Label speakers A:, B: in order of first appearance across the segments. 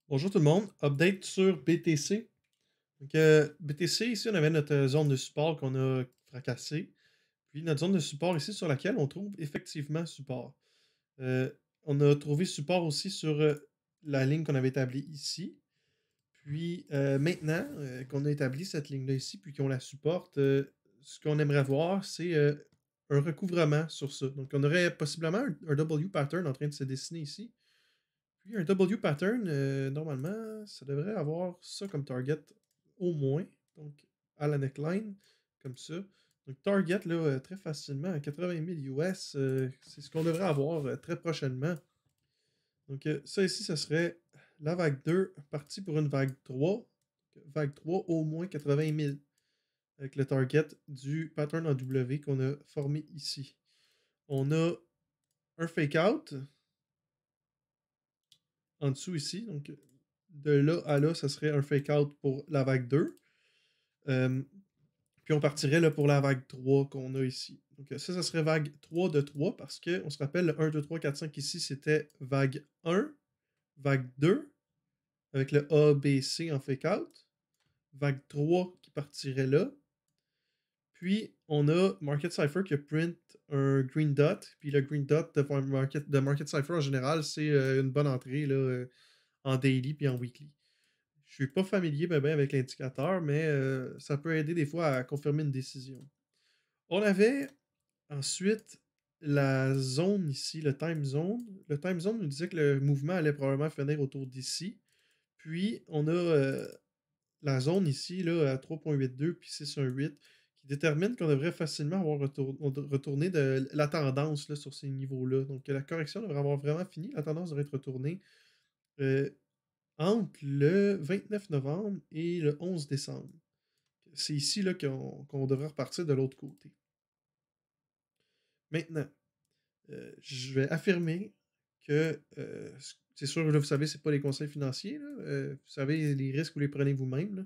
A: Bonjour tout le monde, update sur BTC. BTC, ici, on avait notre zone de support qu'on a fracassée. Puis notre zone de support ici sur laquelle on trouve effectivement support. On a trouvé support aussi sur la ligne qu'on avait établie ici. Puis maintenant qu'on a établi cette ligne-là ici, puis qu'on la supporte, ce qu'on aimerait voir, c'est un recouvrement sur ça. Donc on aurait possiblement un W pattern en train de se dessiner ici. Puis un W pattern, normalement, ça devrait avoir ça comme target au moins, donc à la neckline, comme ça. Donc target là, très facilement à 80 000 US, c'est ce qu'on devrait avoir, très prochainement. Donc ça ici, ça serait la vague 2 partie pour une vague 3. Vague 3 au moins 80 000 avec le target du pattern en W qu'on a formé ici. On a un fake out en dessous ici, donc de là à là, ça serait un fake out pour la vague 2. Puis on partirait là, pour la vague 3 qu'on a ici. Donc ça serait vague 3 de 3 parce qu'on se rappelle le 1, 2, 3, 4, 5 ici, c'était vague 1, vague 2, avec le A, B, C en fake out, vague 3 qui partirait là. Puis on a Market Cypher qui a print un green dot. Puis le green dot de Market Cypher en général, c'est une bonne entrée là, en daily puis en weekly. Je suis pas familier avec l'indicateur, mais ça peut aider des fois à confirmer une décision. On avait ensuite la zone ici, le time zone. Le time zone nous disait que le mouvement allait probablement finir autour d'ici. Puis on a la zone ici là, à 3.82 puis 6.18 qui détermine qu'on devrait facilement avoir retourné de la tendance là, sur ces niveaux-là. Donc la correction devrait avoir vraiment fini. La tendance devrait être retournée. Euh, entre le 29 novembre et le 11 décembre. C'est ici là, qu'on devrait repartir de l'autre côté. Maintenant, je vais affirmer que, c'est sûr, là, vous savez, c'est pas les conseils financiers, là, vous savez, les risques, vous les prenez vous-même, là.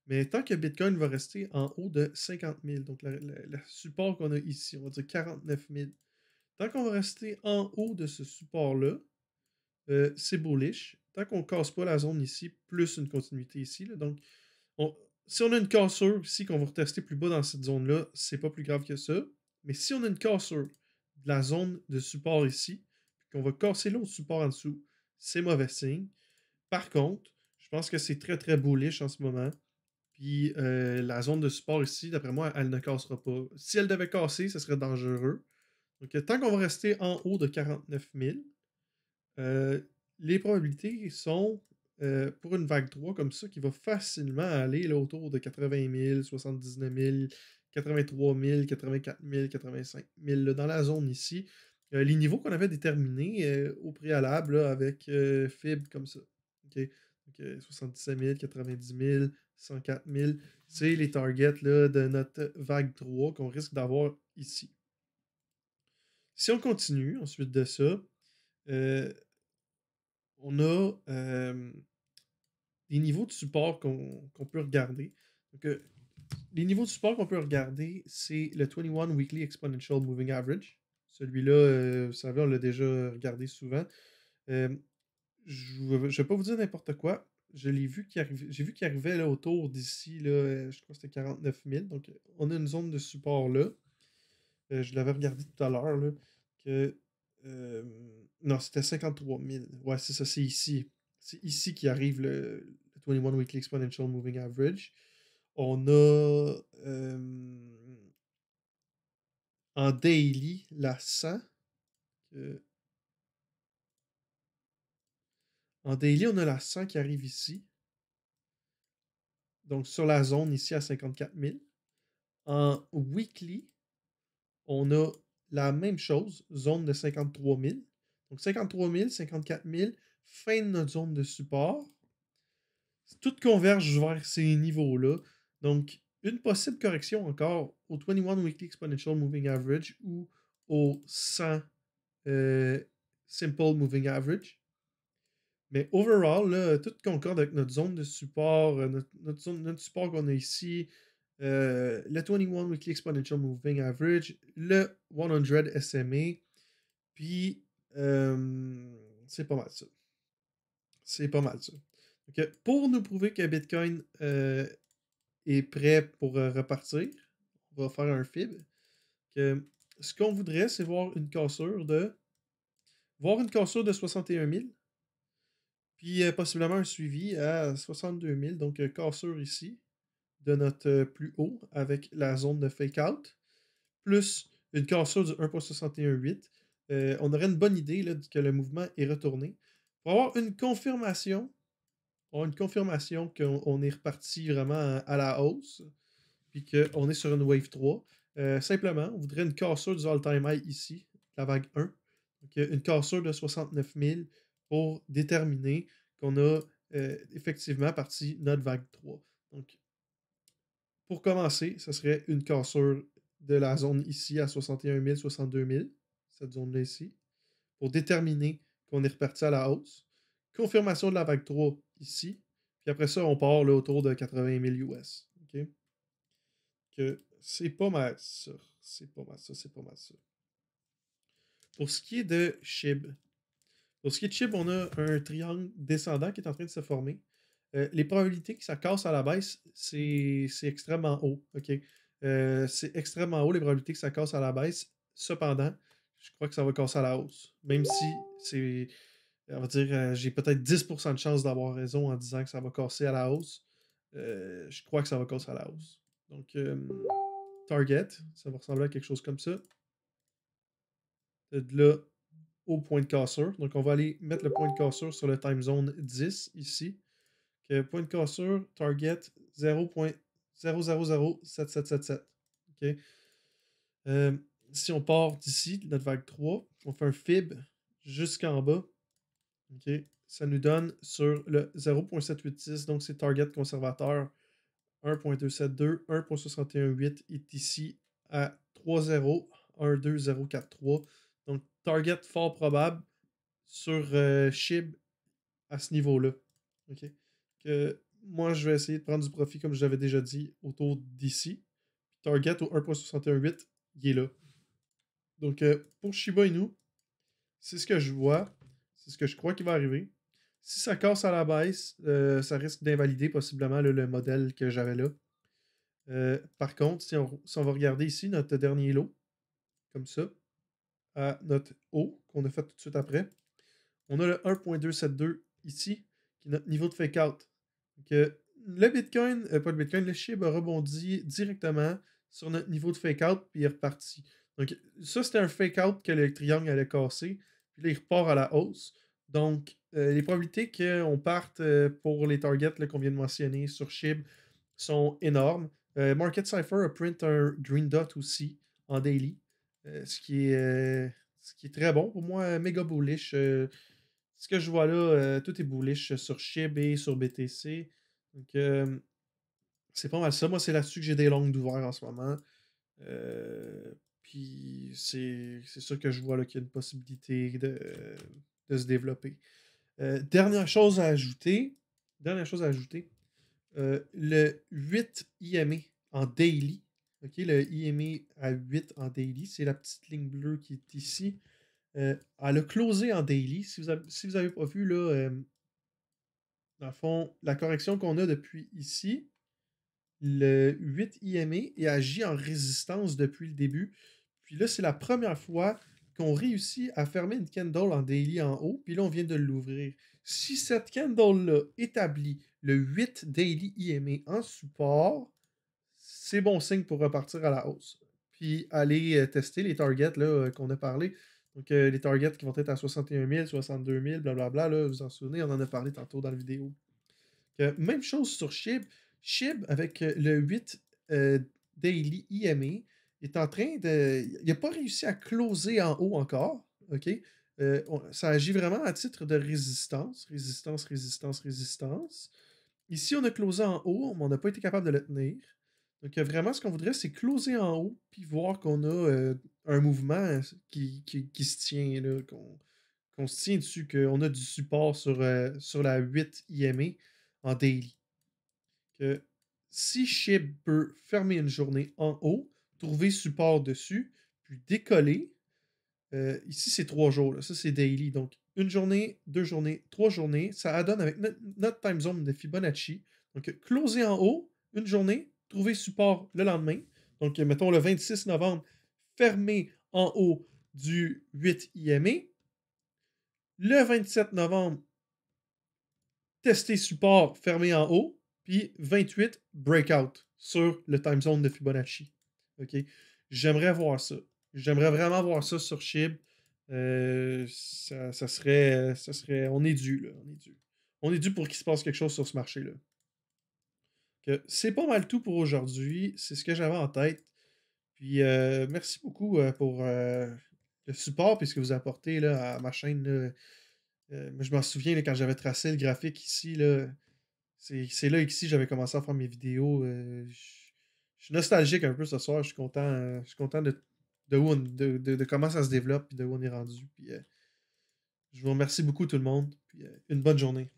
A: Mais tant que Bitcoin va rester en haut de 50 000, donc le support qu'on a ici, on va dire 49 000, tant qu'on va rester en haut de ce support-là, c'est bullish. Tant qu'on casse pas la zone ici, plus une continuité ici, là, donc on si on a une cassure ici, qu'on va retester plus bas dans cette zone-là, c'est pas plus grave que ça. Mais si on a une cassure de la zone de support ici, puis qu'on va casser l'autre support en dessous, c'est mauvais signe. Par contre, je pense que c'est très très bullish en ce moment. Puis la zone de support ici, d'après moi, elle ne cassera pas. Si elle devait casser, ce serait dangereux. Donc tant qu'on va rester en haut de 49 000, les probabilités sont, pour une vague 3 comme ça, qui va facilement aller là, autour de 80 000, 79 000, 83 000, 84 000, 85 000, là, dans la zone ici. Les niveaux qu'on avait déterminés au préalable là, avec FIB comme ça. OK? Donc, 77 000, 90 000, 104 000, c'est les targets là, de notre vague 3 qu'on risque d'avoir ici. Si on continue ensuite de ça, euh, on a des niveaux de support qu'on peut regarder. Donc, les niveaux de support qu'on peut regarder, c'est le 21 Weekly Exponential Moving Average. Celui-là, vous savez, on l'a déjà regardé souvent. Euh, je ne vais pas vous dire n'importe quoi. J'ai vu qu'il arrivait là, autour d'ici, là, je crois que c'était 49 000. Donc, on a une zone de support là. Je l'avais regardé tout à l'heure, là, que... euh, non, c'était 53 000. Ouais, c'est ça, c'est ici. C'est ici qu'arrive le 21 Weekly Exponential Moving Average. On a en daily la 100. En daily, on a la 100 qui arrive ici. Donc sur la zone ici à 54 000. En weekly, on a la même chose, zone de 53 000. Donc 53 000, 54 000, fin de notre zone de support. Tout converge vers ces niveaux-là. Donc, une possible correction encore au 21 Weekly Exponential Moving Average ou au 100 Simple Moving Average. Mais overall, là, tout concorde avec notre zone de support, notre support qu'on a ici, le 21 Weekly Exponential Moving Average, le 100 SMA, puis c'est pas mal ça. C'est pas mal ça. Donc, pour nous prouver que Bitcoin est prêt pour repartir, on va faire un fib. Que ce qu'on voudrait, c'est voir une cassure de 61 000, puis possiblement un suivi à 62 000, donc cassure ici de notre plus haut avec la zone de fake-out, plus une cassure du 1,618. On aurait une bonne idée là, que le mouvement est retourné. Pour avoir une confirmation, qu'on est reparti vraiment à la hausse, puis qu'on est sur une wave 3. Simplement, on voudrait une cassure du all-time high ici, la vague 1. Donc, une cassure de 69 000 pour déterminer qu'on a effectivement parti notre vague 3. Donc, pour commencer, ce serait une cassure de la zone ici à 61 000, 62 000, cette zone-là ici, pour déterminer qu'on est reparti à la hausse. Confirmation de la vague 3 ici, puis après ça, on part là, autour de 80 000 US. OK? Que c'est pas mal ça. C'est pas mal ça, c'est pas mal ça. Pour ce qui est de SHIB, on a un triangle descendant qui est en train de se former. Les probabilités que ça casse à la baisse, c'est extrêmement haut. OK? C'est extrêmement haut les probabilités que ça casse à la baisse. Cependant, je crois que ça va casser à la hausse. Même si c'est. On va dire, j'ai peut-être 10% de chance d'avoir raison en disant que ça va casser à la hausse. Je crois que ça va casser à la hausse. Donc, target, ça va ressembler à quelque chose comme ça. De là au point de cassure. Donc, on va aller mettre le point de cassure sur le time zone 10 ici. Okay, point de cassure, target 0.0007777. OK. Si on part d'ici, notre vague 3, on fait un fib jusqu'en bas. OK. Ça nous donne sur le 0.786, donc c'est target conservateur 1.272, 1.618 est ici à 3.0.12043. Donc, target fort probable sur SHIB à ce niveau-là. OK? Que moi, je vais essayer de prendre du profit, comme je l'avais déjà dit, autour d'ici. Target au 1.618, il est là. Donc, pour Shiba Inu, c'est ce que je vois. C'est ce que je crois qui va arriver. Si ça casse à la baisse, ça risque d'invalider possiblement le modèle que j'avais là. Par contre, si on va regarder ici notre dernier lot, comme ça, à notre haut qu'on a fait tout de suite après, on a le 1.272 ici, qui est notre niveau de fake-out. Le Bitcoin, pas le Bitcoin, le SHIB a rebondi directement sur notre niveau de fake-out, puis il est reparti. Donc, ça, c'était un fake-out que le triangle allait casser, puis là, il repart à la hausse. Donc, les probabilités qu'on parte pour les targets qu'on vient de mentionner sur SHIB sont énormes. Market Cypher a print un green dot aussi en daily, ce qui est très bon pour moi, méga bullish. Ce que je vois là, tout est bullish sur SHIB et sur BTC. Donc, c'est pas mal ça. Moi, c'est là-dessus que j'ai des longues d'ouvert en ce moment. Puis, c'est sûr que je vois là, qu'il y a une possibilité de se développer. Dernière chose à ajouter. Le 8 IMA en daily. OK, le IMA à 8 en daily, c'est la petite ligne bleue qui est ici. Elle a closé en daily. Si vous avez pas vu, là, dans le fond, la correction qu'on a depuis ici, le 8 IMA est agi en résistance depuis le début. Puis là, c'est la première fois qu'on réussit à fermer une candle en daily en haut. Puis là, on vient de l'ouvrir. Si cette candle-là établit le 8 daily IMA en support, c'est bon signe pour repartir à la hausse. Puis aller tester les targets là, qu'on a parlé. Donc, les targets qui vont être à 61 000, 62 000, blablabla, là, vous en souvenez, on en a parlé tantôt dans la vidéo. Même chose sur SHIB. SHIB, avec le 8 Daily IMA, est en train de. Il n'a pas réussi à closer en haut encore. OK? Ça agit vraiment à titre de résistance. Résistance, résistance, résistance. Ici, on a closé en haut, mais on n'a pas été capable de le tenir. Donc, vraiment, ce qu'on voudrait, c'est closer en haut, puis voir qu'on a un mouvement qui se tient, là, qu'on se tient dessus, qu'on a du support sur la 8 IMA en daily. Que si SHIB peut fermer une journée en haut, trouver support dessus, puis décoller, ici c'est 3 jours, là, ça c'est daily, donc une journée, 2 journées, 3 journées. Ça adonne avec notre time zone de Fibonacci. Donc, closer en haut, une journée, trouver support le lendemain. Donc, mettons le 26 novembre, fermer en haut du 8 IME. Le 27 novembre, tester support, fermer en haut. Puis 28, breakout sur le time zone de Fibonacci. OK? J'aimerais voir ça. J'aimerais vraiment voir ça sur SHIB. Ça serait. On est dû, là. On est dû. On est dû pour qu'il se passe quelque chose sur ce marché-là. C'est pas mal tout pour aujourd'hui. C'est ce que j'avais en tête. Puis merci beaucoup pour le support et ce que vous apportez là, à ma chaîne. Là. Moi, je m'en souviens là, quand j'avais tracé le graphique ici. Là, c'est là ici j'avais commencé à faire mes vidéos. Je suis nostalgique un peu ce soir. Je suis content de comment ça se développe et de où on est rendu. Puis, je vous remercie beaucoup tout le monde. Puis, une bonne journée.